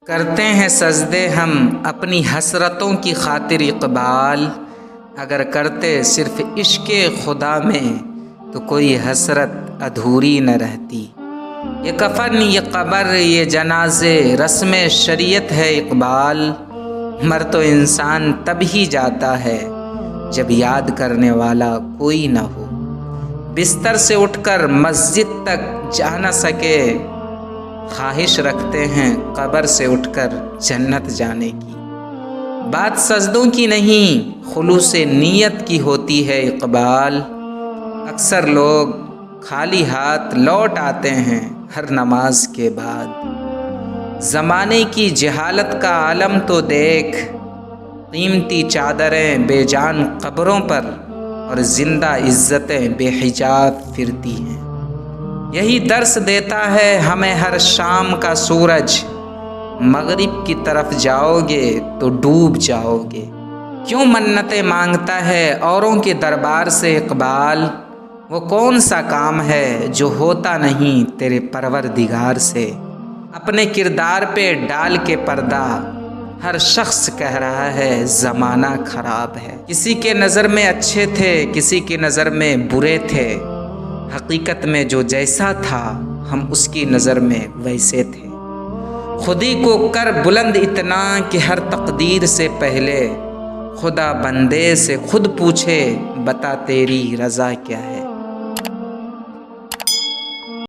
کرتے ہیں سجدے ہم اپنی حسرتوں کی خاطر اقبال، اگر کرتے صرف عشق خدا میں تو کوئی حسرت ادھوری نہ رہتی۔ یہ کفن، یہ قبر، یہ جنازے رسم شریعت ہے اقبال، مر تو انسان تب ہی جاتا ہے جب یاد کرنے والا کوئی نہ ہو۔ بستر سے اٹھ کر مسجد تک جا نہ سکے، خواہش رکھتے ہیں قبر سے اٹھ کر جنت جانے کی۔ بات سجدوں کی نہیں خلوص نیت کی ہوتی ہے اقبال، اکثر لوگ خالی ہاتھ لوٹ آتے ہیں ہر نماز کے بعد۔ زمانے کی جہالت کا عالم تو دیکھ، قیمتی چادریں بے جان قبروں پر اور زندہ عزتیں بے حجاب پھرتی ہیں۔ یہی درس دیتا ہے ہمیں ہر شام کا سورج، مغرب کی طرف جاؤ گے تو ڈوب جاؤ گے۔ کیوں منتیں مانگتا ہے اوروں کے دربار سے اقبال، وہ کون سا کام ہے جو ہوتا نہیں تیرے پروردگار سے۔ اپنے کردار پہ ڈال کے پردہ ہر شخص کہہ رہا ہے زمانہ خراب ہے۔ کسی کے نظر میں اچھے تھے، کسی کی نظر میں برے تھے، حقیقت میں جو جیسا تھا ہم اس کی نظر میں ویسے تھے۔ خود ہی کو کر بلند اتنا کہ ہر تقدیر سے پہلے خدا بندے سے خود پوچھے بتا تیری رضا کیا ہے۔